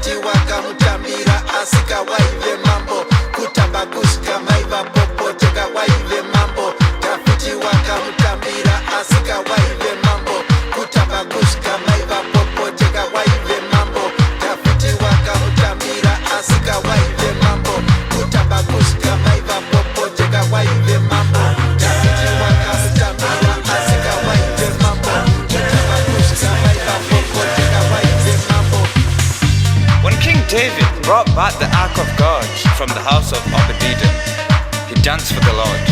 tafiti wakamutambira asika waive mambo kutamba kusika maiva popote kawaive mambo tafiti wakamutambira asika waive mambo kutamba kusika maiva popote kawaive mambo tafiti wakamutambira asika waive mambo kutamba kusika maiva popote kawaive mambo tafiti wakamutambira asika waive mambo kutamba kusika maiva popote kawaive mambo. When King David brought back the Ark of God from the house of Obed-Edom, he danced for the Lord.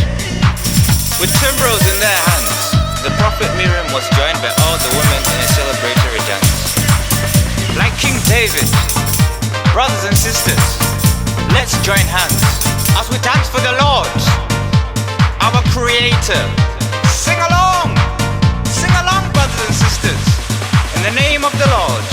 With timbrels in their hands, the prophet Miriam was joined by all the women in a celebratory dance. Like King David, brothers and sisters, let's join hands as we dance for the Lord, our Creator. Sing along, brothers and sisters, in the name of the Lord.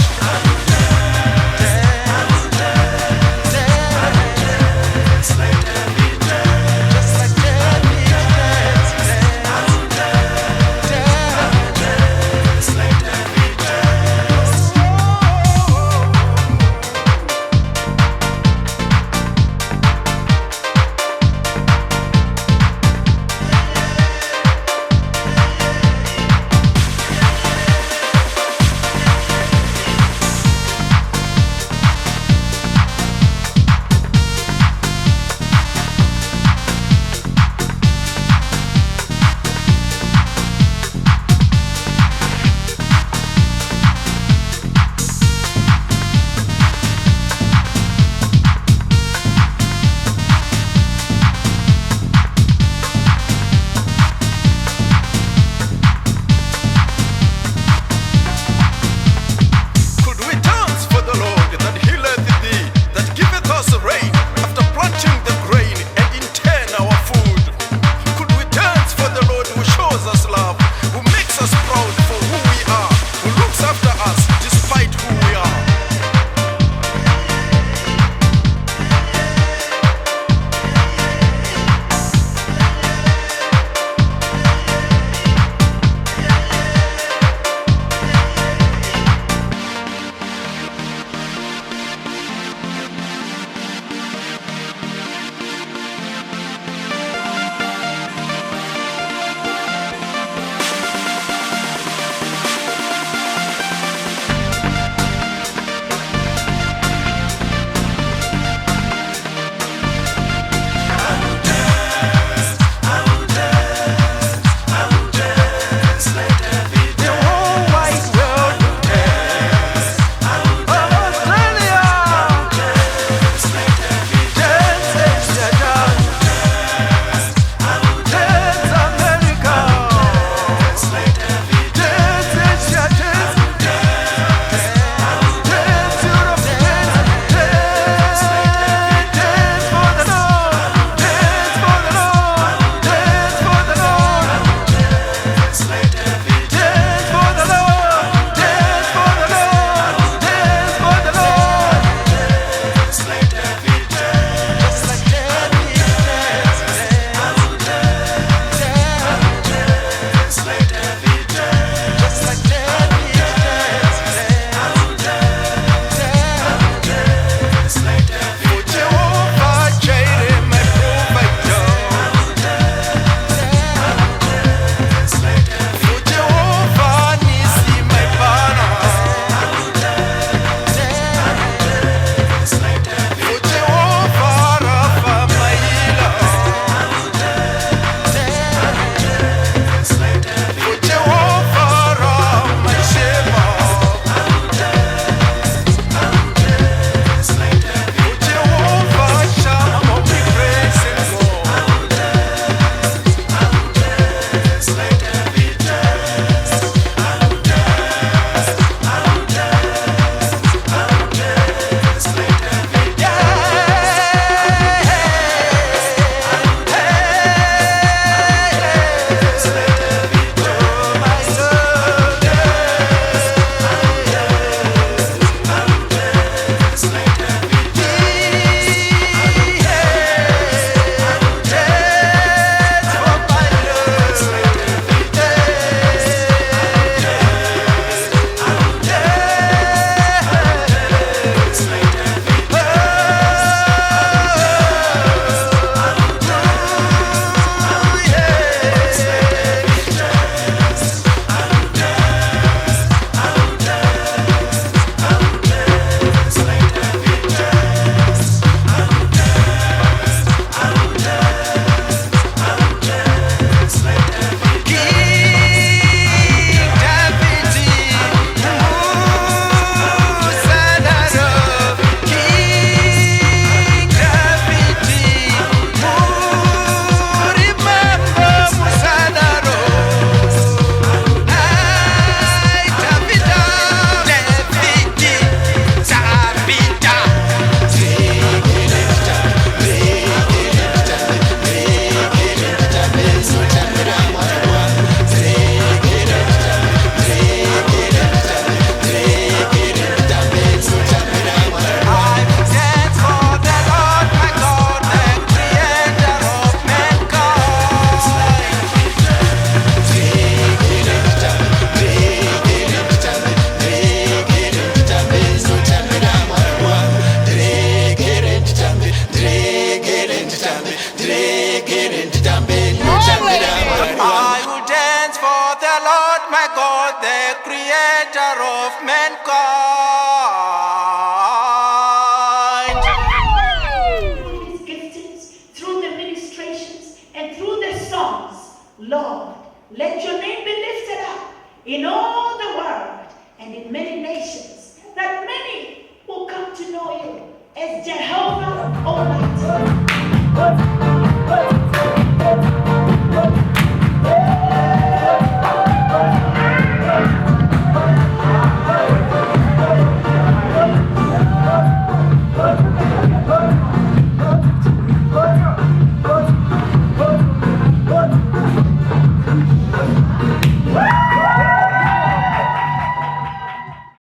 in all the world and in many nations, that many will come to know you as Jehovah Almighty.